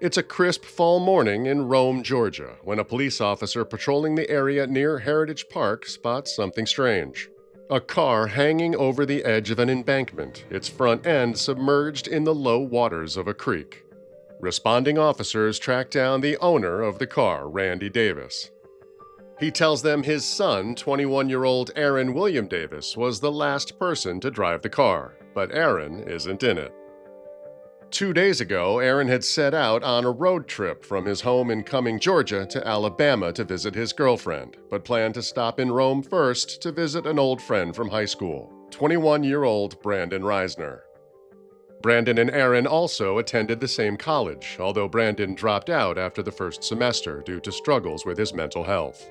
It's a crisp fall morning in Rome, Georgia, when a police officer patrolling the area near Heritage Park spots something strange. A car hanging over the edge of an embankment, its front end submerged in the low waters of a creek. Responding officers track down the owner of the car, Randy Davis. He tells them his son, 21-year-old Aaron William Davis, was the last person to drive the car, but Aaron isn't in it. 2 days ago, Aaron had set out on a road trip from his home in Cumming, Georgia to Alabama to visit his girlfriend, but planned to stop in Rome first to visit an old friend from high school, 21-year-old Brandon Reisner. Brandon and Aaron also attended the same college, although Brandon dropped out after the first semester due to struggles with his mental health.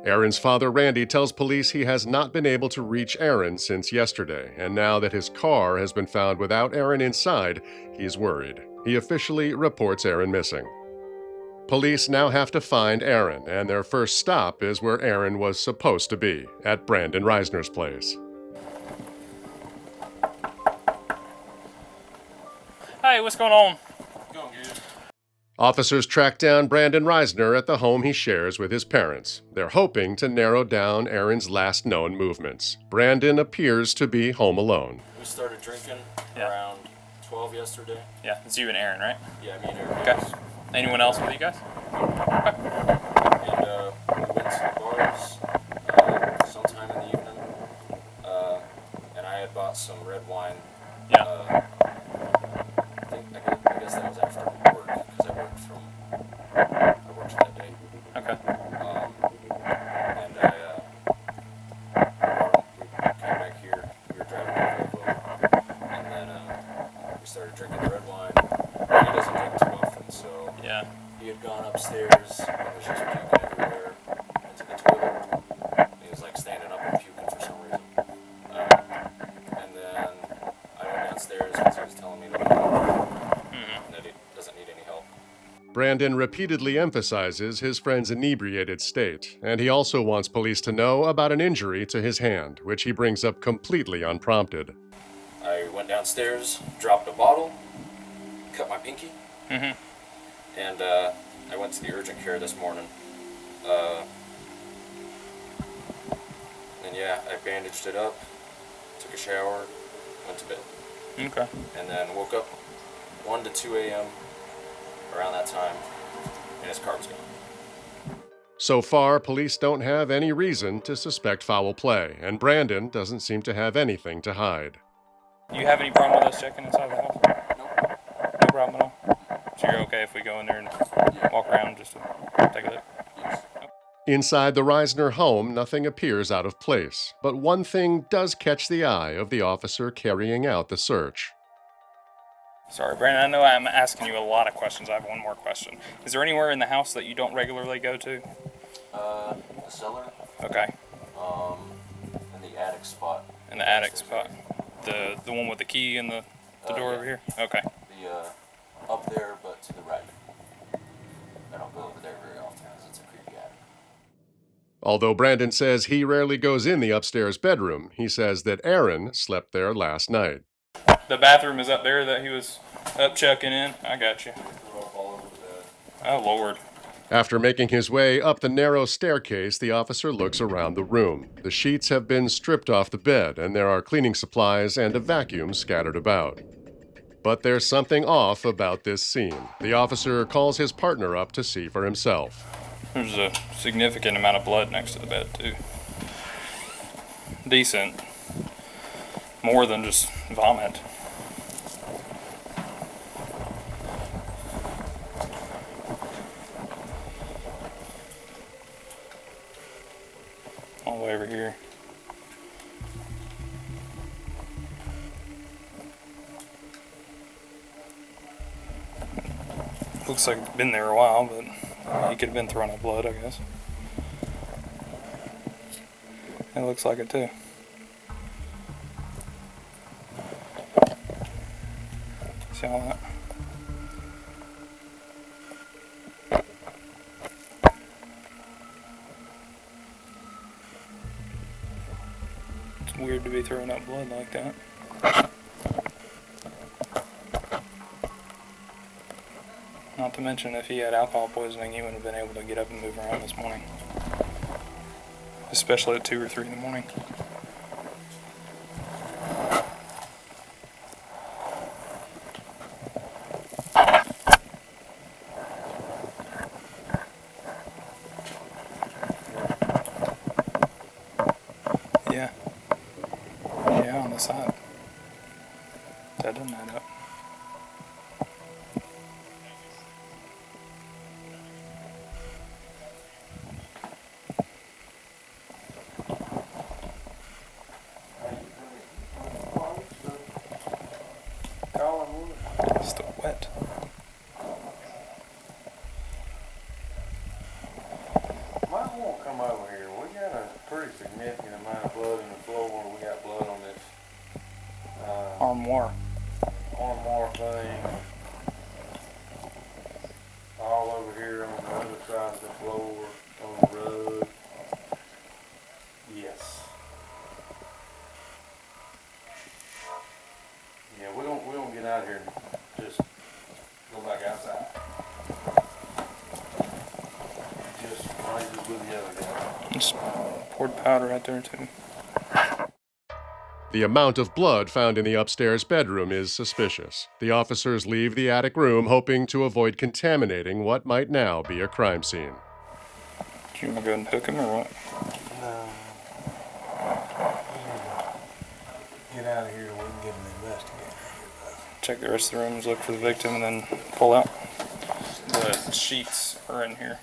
Aaron's father, Randy, tells police he has not been able to reach Aaron since yesterday, and now that his car has been found without Aaron inside, he's worried. He officially reports Aaron missing. Police now have to find Aaron, and their first stop is where Aaron was supposed to be, at Brandon Reisner's place. Hey, what's going on? Going good. Officers track down Brandon Reisner at the home he shares with his parents. They're hoping to narrow down Aaron's last known movements. Brandon appears to be home alone. We started drinking around 12 yesterday. Yeah, it's you and Aaron, right? Yeah, me and Eric. Okay. Anyone else with you guys? And we went to the bars sometime in the evening. And I had bought some red wine. Yeah. I guess that was after work because I worked that day. Okay. And we came back here. We were driving to Volvo, and then we started drinking the red wine. He doesn't drink too often, so Yeah. he had gone upstairs and was just puking everywhere into the toilet. He was like standing up and puking for some reason. And then I went downstairs because he was telling me that he doesn't need any help. Brandon repeatedly emphasizes his friend's inebriated state, and he also wants police to know about an injury to his hand, which he brings up completely unprompted. I went downstairs, dropped a bottle, cut my pinky, Mm-hmm. and I went to the urgent care this morning. And yeah, I bandaged it up, took a shower, went to bed. Okay. And then woke up 1 to 2 a.m. around that time, and his car was gone. So far, police don't have any reason to suspect foul play, and Brandon doesn't seem to have anything to hide. You have any problem with us checking inside the house? Nope. No problem at all? So you're okay if we go in there and walk around just to take a look? Yes. Inside the Reisner home, nothing appears out of place, but one thing does catch the eye of the officer carrying out the search. Sorry, Brandon, I know I'm asking you a lot of questions. I have one more question. Is there anywhere in the house that you don't regularly go to? The cellar, Okay. and the attic spot. In the attic spot. The one with the key and the door yeah. over here? Okay. The up there, but to the right. I don't go over there very often because it's a creepy attic. Although Brandon says he rarely goes in the upstairs bedroom, he says that Aaron slept there last night. The bathroom is up there that he was up checking in? I got you. Threw up all over the bed. Oh, Lord. After making his way up the narrow staircase, the officer looks around the room. The sheets have been stripped off the bed, and there are cleaning supplies and a vacuum scattered about. But there's something off about this scene. The officer calls his partner up to see for himself. There's a significant amount of blood next to the bed, too. Decent. More than just vomit. All the way over here. Looks like it's been there a while, but he could have been throwing up blood, I guess. It looks like it too. See all that? It's weird to be throwing up blood like that. to mention if he had alcohol poisoning, he wouldn't have been able to get up and move around this morning. Especially at 2 or 3 in the morning. Yeah. Yeah, on the side. That doesn't add up. Still wet. Might won't come over here. We got a pretty significant amount of blood in the floor. We got blood on this Armoire. armoire thing. All over here on the other side of the floor, on the rug. Yes. Yeah, we don't get out of here and just go back outside. Just right just with the other guy. Just poured powder right there too. The amount of blood found in the upstairs bedroom is suspicious. The officers leave the attic room hoping to avoid contaminating what might now be a crime scene. Do you want to go and hook him or what? No. Get out of here and we can get an investigator here. Check the rest of the rooms, look for the victim, and then pull out. The sheets are in here.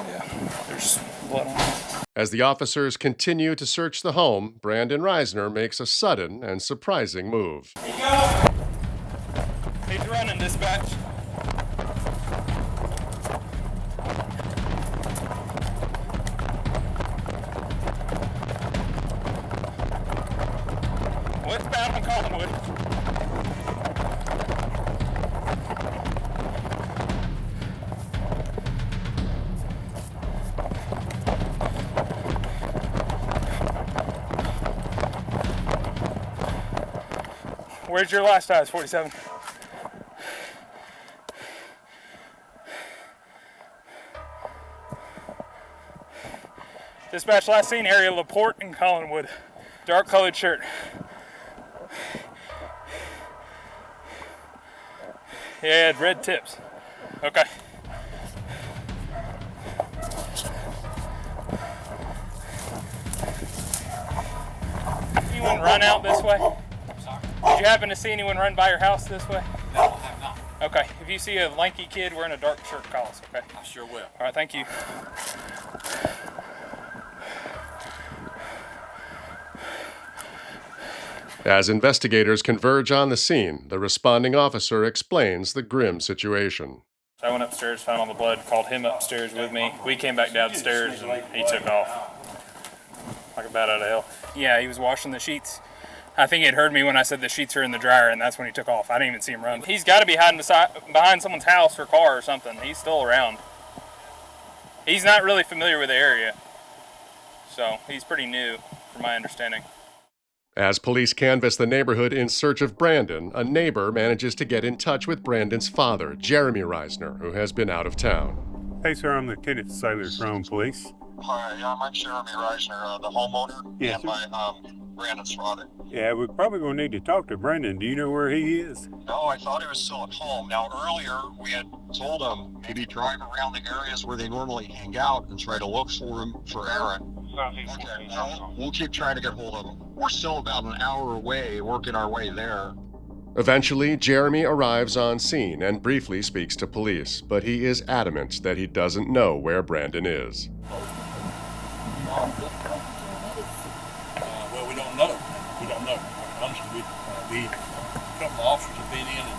Yeah, there's blood on them. As the officers continue to search the home, Brandon Reisner makes a sudden and surprising move. Here you go! He's running, dispatch. Westbound on Collinwood. Where's your last eyes, 47? Dispatch, last seen area LaPorte and Collinwood. Dark colored shirt. Yeah, it had red tips. Okay. Anyone run out this way? Did you happen to see anyone run by your house this way? No, I have not. Okay. If you see a lanky kid wearing a dark shirt, call us, okay? I sure will. All right, thank you. As investigators converge on the scene, the responding officer explains the grim situation. So I went upstairs, found all the blood, called him upstairs with me. We came back downstairs and he took off. Like a bat out of hell. Yeah, he was washing the sheets. I think he had heard me when I said the sheets are in the dryer, and that's when he took off. I didn't even see him run. He's got to be hiding behind someone's house or car or something. He's still around. He's not really familiar with the area, so he's pretty new, from my understanding. As police canvass the neighborhood in search of Brandon, a neighbor manages to get in touch with Brandon's father, Jeremy Reisner, who has been out of town. Hey, sir, I'm Lieutenant Sailor from police. Hi, I'm Jeremy Reisner, the homeowner, Yes, and my Brandon's father. Yeah, we're probably going to need to talk to Brendan. Do you know where he is? No, I thought he was still at home. Now, earlier we had told him maybe drive around the areas where they normally hang out and try to look for him for Aaron. Okay, well, we'll keep trying to get hold of him. We're still about an hour away, working our way there. Eventually, Jeremy arrives on scene and briefly speaks to police, but he is adamant that he doesn't know where Brandon is. Well, we don't know. We don't know. Honestly, we a couple of officers have been in and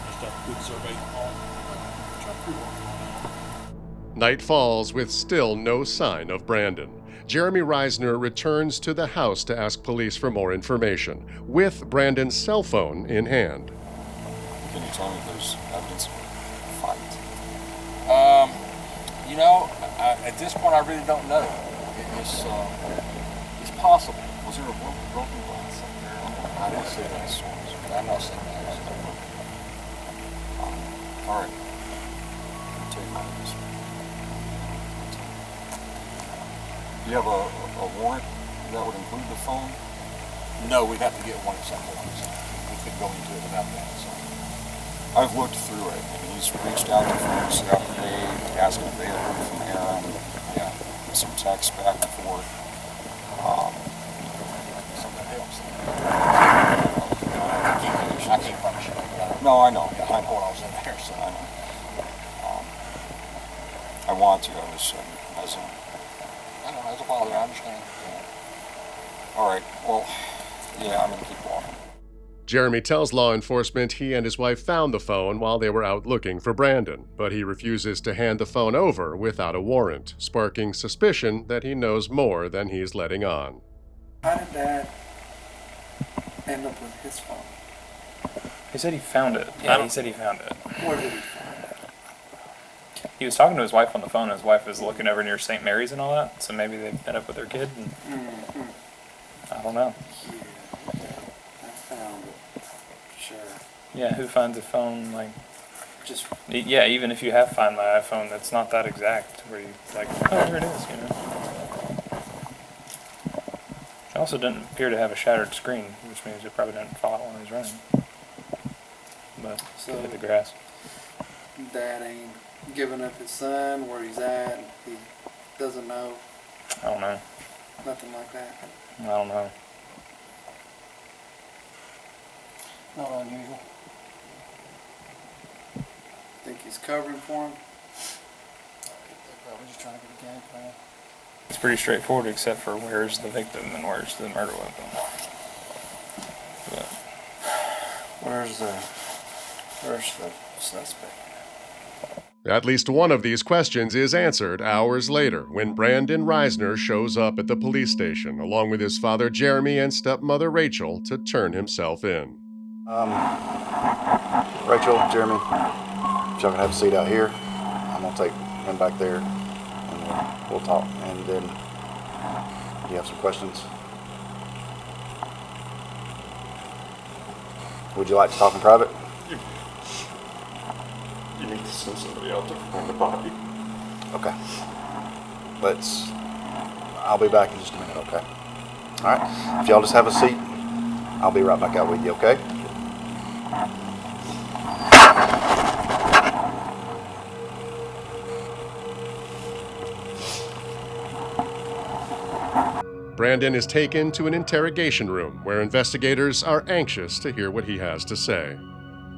just a good survey of the home. Night falls with still no sign of Brandon. Jeremy Reisner returns to the house to ask police for more information, with Brandon's cell phone in hand. Can you tell me if there's evidence of a fight? You know, at this point, I really don't know. It's possible. Was there a broken glass up there? I didn't see those ones, but I know some those. All right. Take my this. Do you have a warrant that would include the phone? No, we'd have to get one at some point. We couldn't go into it without that. So I've looked through it, and he's reached out to folks throughout the day, asking if they had heard from Aaron. Yeah, some texts back and forth. Something else. I can't punish it. No, I know. Yeah, I know what I was in there, so I know. I want to. I was as a father, I understand. Yeah. All right. Well, yeah, I'm gonna keep walking. Jeremy tells law enforcement he and his wife found the phone while they were out looking for Brandon, but he refuses to hand the phone over without a warrant, sparking suspicion that he knows more than he's letting on. How did Dad end up with his phone? He said he found it. Yeah, he said he found it. Where did he find it? He was talking to his wife on the phone. His wife was looking over near St. Mary's and all that, so maybe they met up with their kid. And I don't know. Yeah, I found it. Sure. Yeah, who finds a phone like? Just Yeah, even if you have Find My iPhone, that's not that exact. Where you like, oh, here it is, you know. It also didn't appear to have a shattered screen, which means it probably didn't fall out when he was running. But So- it hit the grass. Dad ain't giving up his son, where he's at. He doesn't know. I don't know. Nothing like that. I don't know. Not unusual. Think he's covering for him? They're probably just trying to get a game plan. It's pretty straightforward, except for where's the victim and where's the murder weapon. But Where's the suspect? At least one of these questions is answered hours later when Brandon Reisner shows up at the police station along with his father Jeremy and stepmother Rachel to turn himself in. Rachel, Jeremy, if y'all can have a seat out here, I'm gonna take him back there and we'll talk. And then, do you have some questions? Would you like to talk in private? You need to send somebody out to find the body. Okay. I'll be back in just a minute, okay? All right, if y'all just have a seat, I'll be right back out with you, okay? Brandon is taken to an interrogation room where investigators are anxious to hear what he has to say.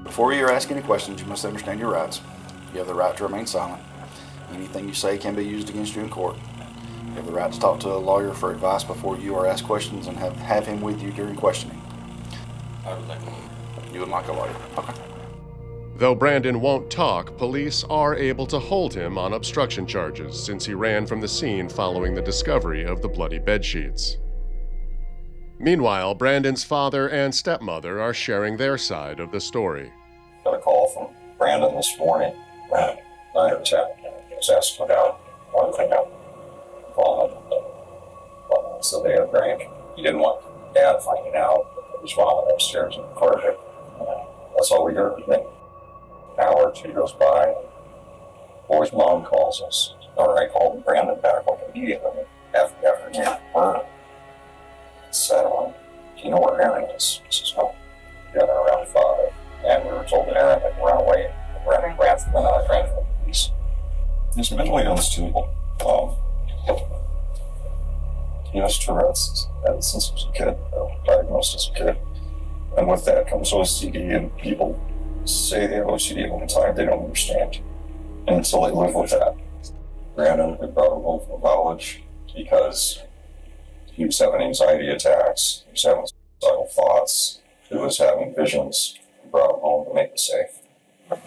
Before you ask any questions, you must understand your rights. You have the right to remain silent. Anything you say can be used against you in court. You have the right to talk to a lawyer for advice before you are asked questions and have him with you during questioning. I would like a lawyer. You would like a lawyer. Okay. Though Brandon won't talk, police are able to hold him on obstruction charges since he ran from the scene following the discovery of the bloody bedsheets. Meanwhile, Brandon's father and stepmother are sharing their side of the story. Got a call from Brandon this morning around 9 or 10. He was asking about one thing out vomiting. So they had drank. He didn't want Dad finding out that he was vomiting upstairs in the corridor. That's all we heard. An hour or two goes by. Boy's mom calls us. Or I called Brandon back immediately after he had burned. Said, do you know where Aaron is? He says, no. Yeah, they're around 5. And we were told that Aaron had run away. Ran from the police. He's mentally unstable. He has Tourette's since he was a kid, diagnosed as a kid. And with that comes OCD, and people say they have OCD all the time. They don't understand. And so they live with that. Brandon, we brought him home from college because he was having anxiety attacks, he was having suicidal thoughts, he was having visions. We brought him home to make him safe. Try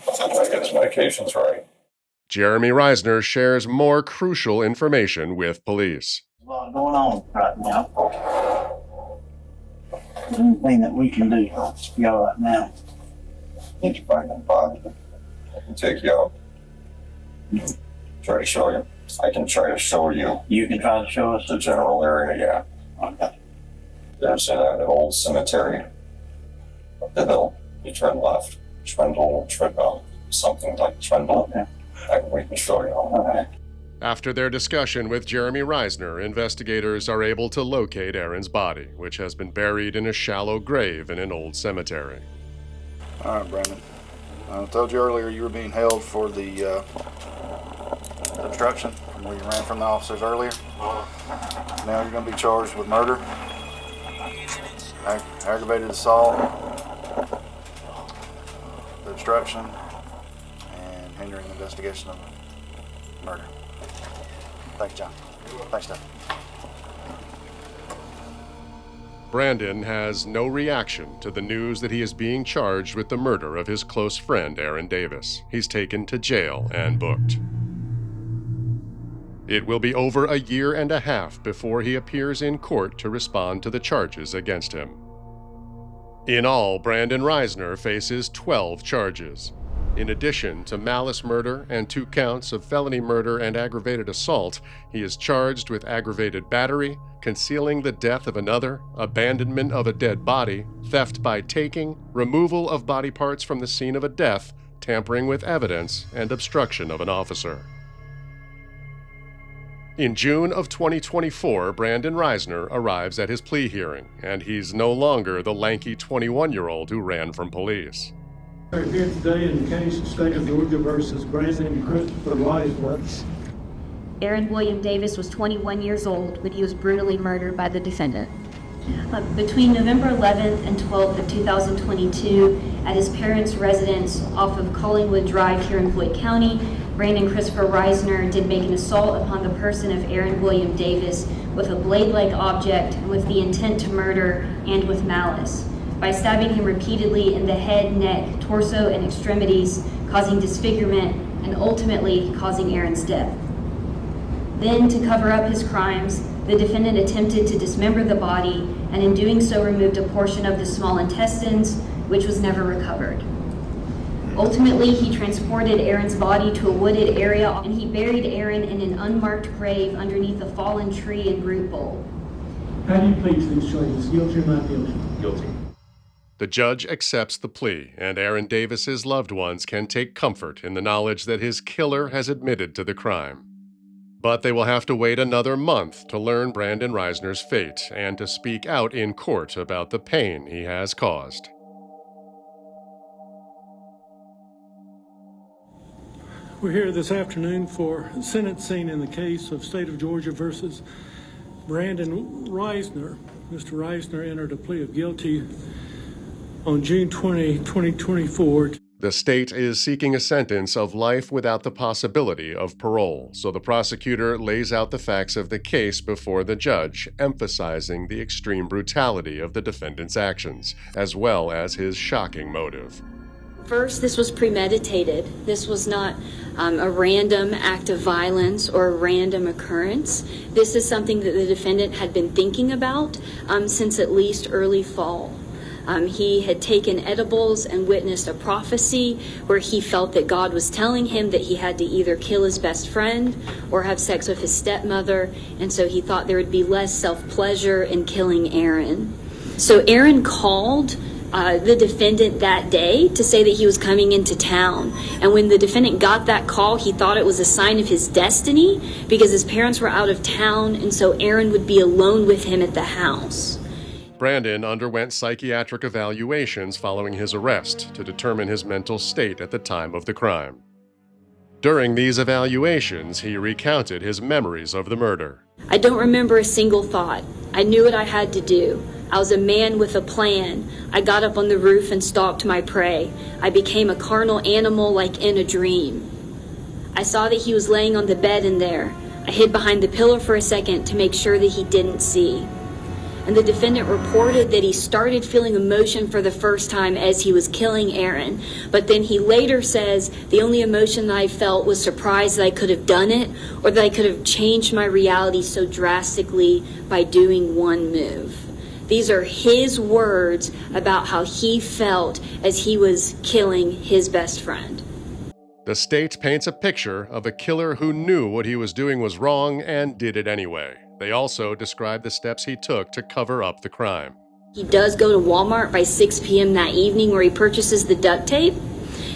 to get his medications right. Jeremy Reisner shares more crucial information with police. There's a lot going on right now. Anything that we can do for y'all right now. Need to find him body. I can take you out. Try to show you. I can try to show you You can try to show us the general area, yeah. Okay. There's an old cemetery the hill, you turn left, Trindle, something like Trindle. Okay. We can show you on that. After their discussion with Jeremy Reisner, investigators are able to locate Aaron's body, which has been buried in a shallow grave in an old cemetery. All right, Brandon. I told you earlier you were being held for the obstruction from where you ran from the officers earlier. Now you're going to be charged with murder, aggravated assault, obstruction, and hindering the investigation of murder. Thanks, John. Thanks, Steph. Brandon has no reaction to the news that he is being charged with the murder of his close friend Aaron Davis. He's taken to jail and booked. It will be over a year and a half before he appears in court to respond to the charges against him. In all, Brandon Reisner faces 12 charges. In addition to malice murder and 2 counts of felony murder and aggravated assault, he is charged with aggravated battery, concealing the death of another, abandonment of a dead body, theft by taking, removal of body parts from the scene of a death, tampering with evidence, and obstruction of an officer. In June of 2024, Brandon Reisner arrives at his plea hearing, and he's no longer the lanky 21-year-old who ran from police. We're here today in the case of State of Georgia versus Brandon and Christopher Reisner. Aaron William Davis was 21 years old when he was brutally murdered by the defendant. Between November 11th and 12th of 2022, at his parents' residence off of Collingwood Drive here in Floyd County, Brandon Christopher Reisner did make an assault upon the person of Aaron William Davis with a blade-like object and with the intent to murder and with malice, by stabbing him repeatedly in the head, neck, torso, and extremities, causing disfigurement and ultimately causing Aaron's death. Then, to cover up his crimes, the defendant attempted to dismember the body and in doing so removed a portion of the small intestines, which was never recovered. Ultimately, he transported Aaron's body to a wooded area and he buried Aaron in an unmarked grave underneath a fallen tree and root bowl. How do you plead to these charges? Guilty or not guilty? Guilty. The judge accepts the plea, and Aaron Davis's loved ones can take comfort in the knowledge that his killer has admitted to the crime. But they will have to wait another month to learn Brandon Reisner's fate and to speak out in court about the pain he has caused. We're here this afternoon for sentencing in the case of State of Georgia versus Brandon Reisner. Mr. Reisner entered a plea of guilty on June 20, 2024. The state is seeking a sentence of life without the possibility of parole, so the prosecutor lays out the facts of the case before the judge, emphasizing the extreme brutality of the defendant's actions, as well as his shocking motive. First, this was premeditated. This was not a random act of violence or a random occurrence. This is something that the defendant had been thinking about since at least early fall. He had taken edibles and witnessed a prophecy where he felt that God was telling him that he had to either kill his best friend or have sex with his stepmother, and so he thought there would be less self-pleasure in killing Aaron. So Aaron called the defendant that day to say that he was coming into town. And when the defendant got that call, he thought it was a sign of his destiny because his parents were out of town, and so Aaron would be alone with him at the house. Brandon underwent psychiatric evaluations following his arrest to determine his mental state at the time of the crime. During these evaluations, he recounted his memories of the murder. I don't remember a single thought. I knew what I had to do. I was a man with a plan. I got up on the roof and stalked my prey. I became a carnal animal like in a dream. I saw that he was laying on the bed in there. I hid behind the pillow for a second to make sure that he didn't see. And the defendant reported that he started feeling emotion for the first time as he was killing Aaron. But then he later says, the only emotion that I felt was surprise that I could have done it, or that I could have changed my reality so drastically by doing one move. These are his words about how he felt as he was killing his best friend. The state paints a picture of a killer who knew what he was doing was wrong and did it anyway. They also describe the steps he took to cover up the crime. He does go to Walmart by 6 p.m. that evening where he purchases the duct tape.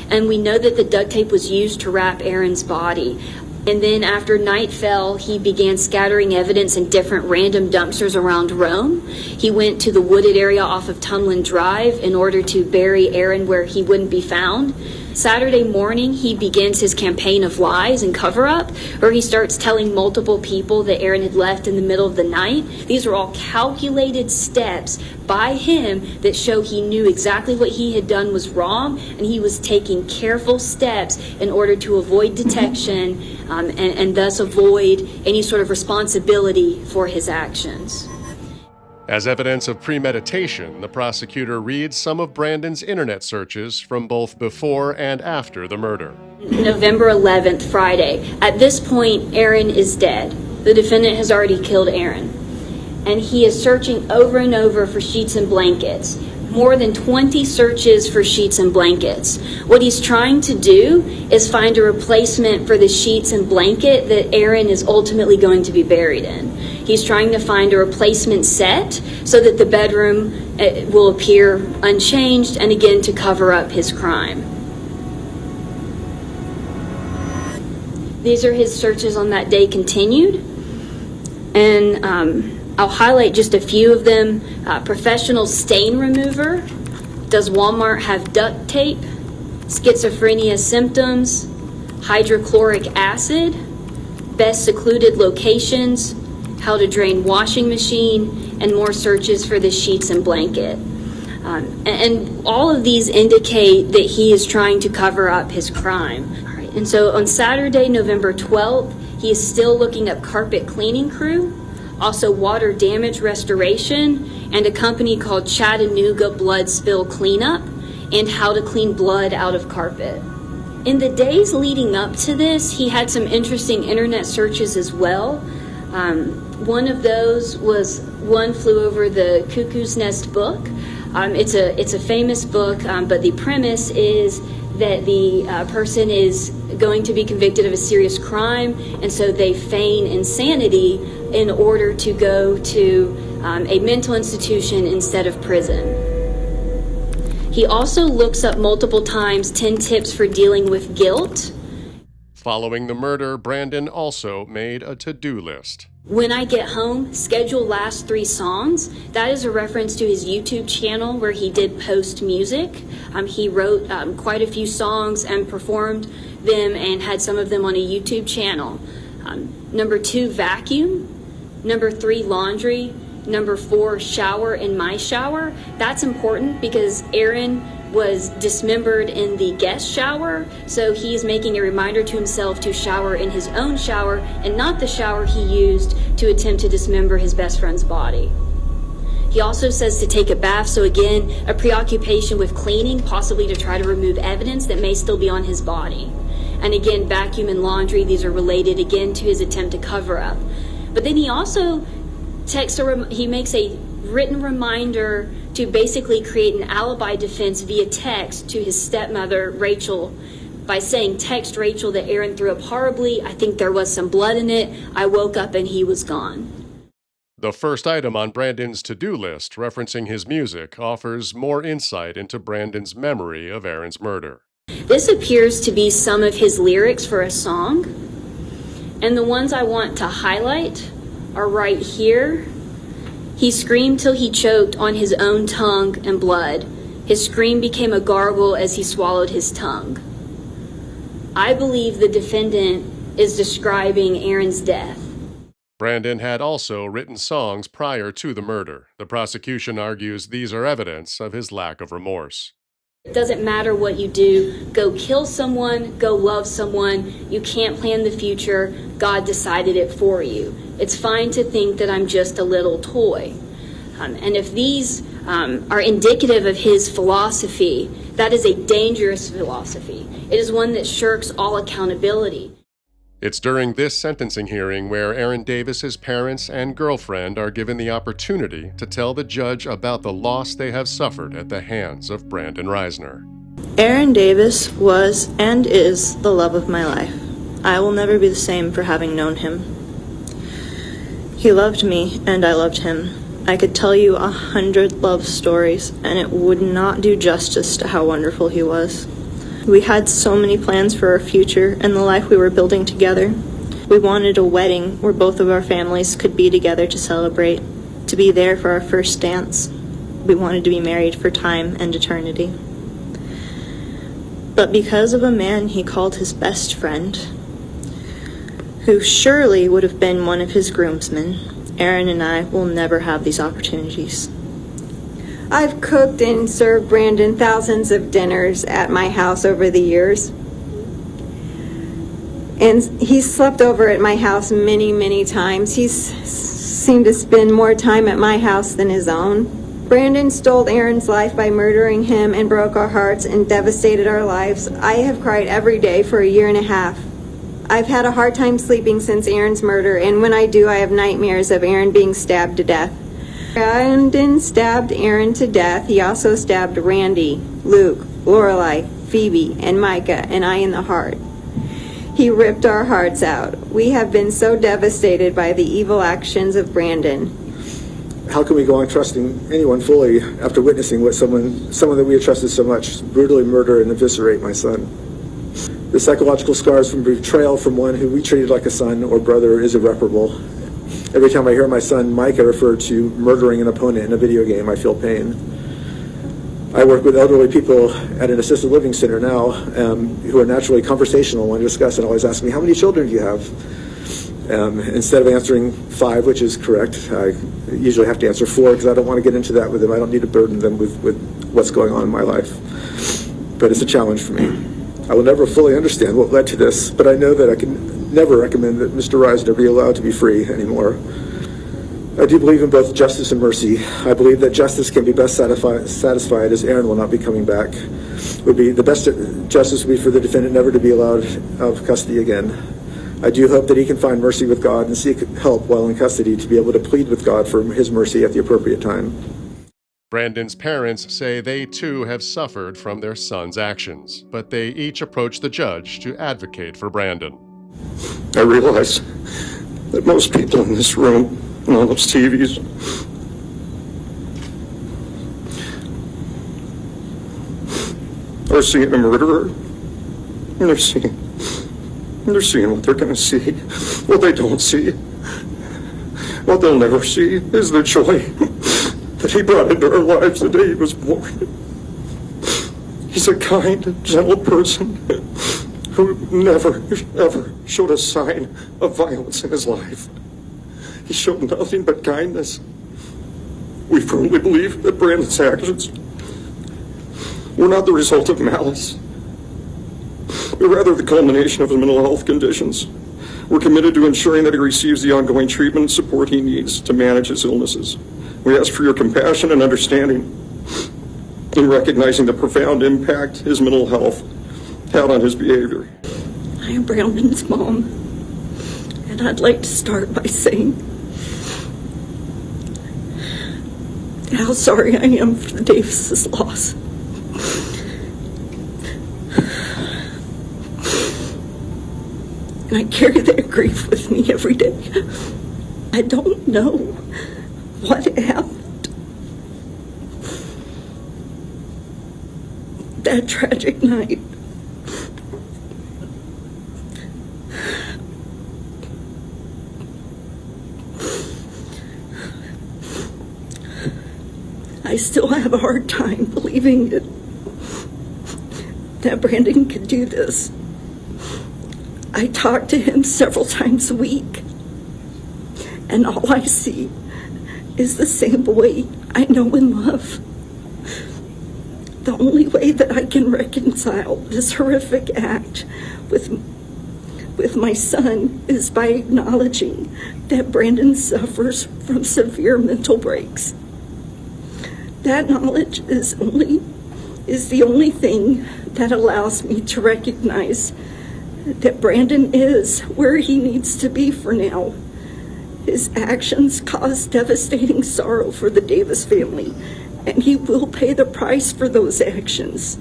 And we know that the duct tape was used to wrap Aaron's body. And then after night fell, he began scattering evidence in different random dumpsters around Rome. He went to the wooded area off of Tumlin Drive in order to bury Aaron where he wouldn't be found. Saturday morning, he begins his campaign of lies and cover-up, where he starts telling multiple people that Aaron had left in the middle of the night. These are all calculated steps by him that show he knew exactly what he had done was wrong, and he was taking careful steps in order to avoid detection and thus avoid any sort of responsibility for his actions. As evidence of premeditation, the prosecutor reads some of Brandon's internet searches from both before and after the murder. November 11th, Friday. At this point, Aaron is dead. The defendant has already killed Aaron. And he is searching over and over for sheets and blankets. More than 20 searches for sheets and blankets. What he's trying to do is find a replacement for the sheets and blanket that Aaron is ultimately going to be buried in. He's trying to find a replacement set so that the bedroom will appear unchanged and again to cover up his crime. These are his searches on that day continued. And I'll highlight just a few of them. Professional stain remover. Does Walmart have duct tape? Schizophrenia symptoms. Hydrochloric acid. Best secluded locations. How to drain washing machine, and more searches for the sheets and blanket. And all of these indicate that he is trying to cover up his crime. All right. And so on Saturday, November 12th, he is still looking up carpet cleaning crew, also water damage restoration, and a company called Chattanooga Blood Spill Cleanup, and how to clean blood out of carpet. In the days leading up to this, he had some interesting internet searches as well. One of those was One Flew Over the Cuckoo's Nest book. It's a famous book, but the premise is that the person is going to be convicted of a serious crime, and so they feign insanity in order to go to a mental institution instead of prison. He also looks up multiple times 10 tips for dealing with guilt. Following the murder, Brandon also made a to-do list. When I get home, schedule last 3 songs. That is a reference to his YouTube channel where he did post music. He wrote quite a few songs and performed them and had some of them on a YouTube channel. Number 2, vacuum. Number 3, laundry. Number 4, shower in my shower. That's important because Aaron was dismembered in the guest shower, so he's making a reminder to himself to shower in his own shower and not the shower he used to attempt to dismember his best friend's body. He also says to take a bath, so again, a preoccupation with cleaning, possibly to try to remove evidence that may still be on his body. And again, vacuum and laundry, these are related again to his attempt to cover up. But then he also he makes a written reminder to basically create an alibi defense via text to his stepmother, Rachel, by saying, text Rachel that Aaron threw up horribly. I think there was some blood in it. I woke up and he was gone. The first item on Brandon's to-do list, referencing his music, offers more insight into Brandon's memory of Aaron's murder. This appears to be some of his lyrics for a song. And the ones I want to highlight are right here. He screamed till he choked on his own tongue and blood. His scream became a gargle as he swallowed his tongue. I believe the defendant is describing Aaron's death. Brandon had also written songs prior to the murder. The prosecution argues these are evidence of his lack of remorse. It doesn't matter what you do. Go kill someone, go love someone. You can't plan the future. God decided it for you. It's fine to think that I'm just a little toy. And if these are indicative of his philosophy, that is a dangerous philosophy. It is one that shirks all accountability. It's during this sentencing hearing where Aaron Davis's parents and girlfriend are given the opportunity to tell the judge about the loss they have suffered at the hands of Brandon Reisner. Aaron Davis was and is the love of my life. I will never be the same for having known him. He loved me and I loved him. I could tell you 100 love stories, and it would not do justice to how wonderful he was. We had so many plans for our future and the life we were building together. We wanted a wedding where both of our families could be together to celebrate, to be there for our first dance. We wanted to be married for time and eternity. But because of a man he called his best friend, who surely would have been one of his groomsmen, Aaron and I will never have these opportunities. I've cooked and served Brandon thousands of dinners at my house over the years. And he's slept over at my house many, many times. He's seemed to spend more time at my house than his own. Brandon stole Aaron's life by murdering him and broke our hearts and devastated our lives. I have cried every day for a year and a half. I've had a hard time sleeping since Aaron's murder, and when I do, I have nightmares of Aaron being stabbed to death. Brandon stabbed Aaron to death. He also stabbed Randy, Luke, Lorelai, Phoebe, and Micah, and I in the heart. He ripped our hearts out. We have been so devastated by the evil actions of Brandon. How can we go on trusting anyone fully after witnessing what someone that we had trusted so much brutally murder and eviscerate my son? The psychological scars from betrayal from one who we treated like a son or brother is irreparable. Every time I hear my son Micah refer to murdering an opponent in a video game, I feel pain. I work with elderly people at an assisted living center now who are naturally conversational when discussed and always ask me, how many children do you have? Instead of answering 5, which is correct, I usually have to answer 4 because I don't want to get into that with them. I don't need to burden them with what's going on in my life. But it's a challenge for me. I will never fully understand what led to this, but I know that I can never recommend that Mr. Reisner be allowed to be free anymore. I do believe in both justice and mercy. I believe that justice can be best satisfied as Aaron will not be coming back. The best justice would be for the defendant never to be allowed out of custody again. I do hope that he can find mercy with God and seek help while in custody to be able to plead with God for his mercy at the appropriate time. Brandon's parents say they too have suffered from their son's actions, but they each approach the judge to advocate for Brandon. I realize that most people in this room and on those TVs are seeing a murderer, and they're seeing what they're going to see. What they don't see, what they'll never see, is the joy that he brought into our lives the day he was born. He's a kind, gentle person who never, ever showed a sign of violence in his life. He showed nothing but kindness. We firmly believe that Brandon's actions were not the result of malice, but rather the culmination of his mental health conditions. We're committed to ensuring that he receives the ongoing treatment and support he needs to manage his illnesses. We ask for your compassion and understanding in recognizing the profound impact his mental health had on his behavior. I am Brandon's mom, and I'd like to start by saying how sorry I am for the Davis's loss. And I carry that grief with me every day. I don't know what happened that tragic night. I still have a hard time believing it, that Brandon could do this. I talk to him several times a week, and all I see is the same boy I know and love. The only way that I can reconcile this horrific act with my son is by acknowledging that Brandon suffers from severe mental breaks. That knowledge is the only thing that allows me to recognize that Brandon is where he needs to be for now. His actions caused devastating sorrow for the Davis family, and he will pay the price for those actions.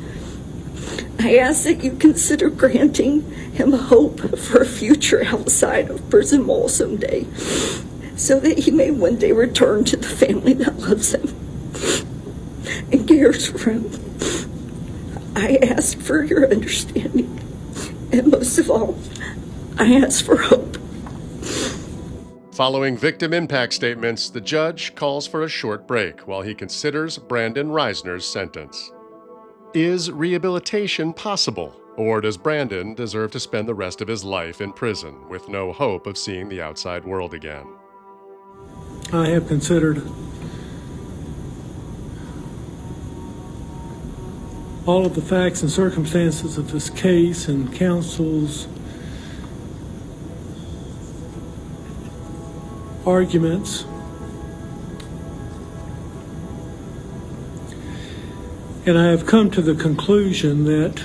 I ask that you consider granting him hope for a future outside of prison wall someday. so that he may one day return to the family that loves him and cares for him. I ask for your understanding, and most of all, I ask for hope. Following victim impact statements, the judge calls for a short break while he considers Brandon Reisner's sentence. Is rehabilitation possible, or does Brandon deserve to spend the rest of his life in prison with no hope of seeing the outside world again? I have considered all of the facts and circumstances of this case and counsel's arguments, and I have come to the conclusion that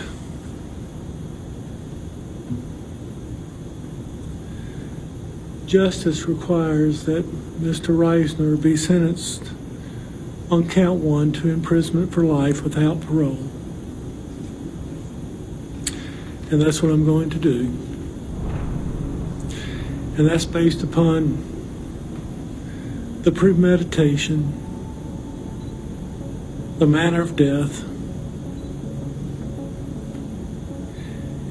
justice requires that Mr. Reisner be sentenced on count 1 to imprisonment for life without parole. And that's what I'm going to do. And that's based upon the premeditation, the manner of death,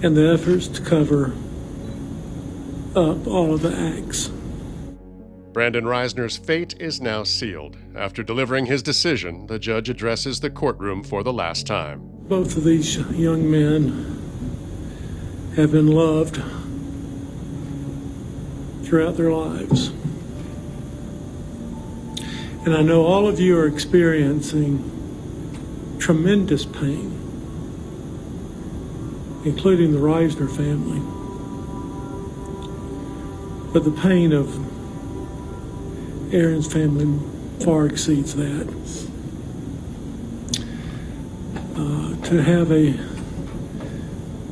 and the efforts to cover up all of the acts. Brandon Reisner's fate is now sealed. After delivering his decision, the judge addresses the courtroom for the last time. Both of these young men have been loved throughout their lives. And I know all of you are experiencing tremendous pain, including the Reisner family. But the pain of Aaron's family far exceeds that. To have a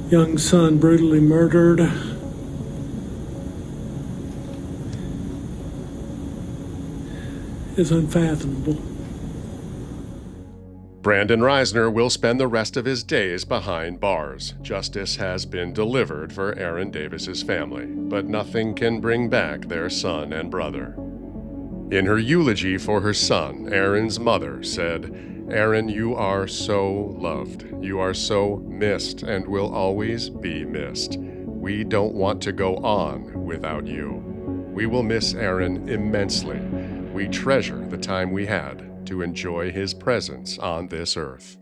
young son brutally murdered is unfathomable. Brandon Reisner will spend the rest of his days behind bars. Justice has been delivered for Aaron Davis's family, but nothing can bring back their son and brother. In her eulogy for her son, Aaron's mother said, "Aaron, you are so loved. You are so missed and will always be missed. We don't want to go on without you. We will miss Aaron immensely. We treasure the time we had to enjoy his presence on this earth."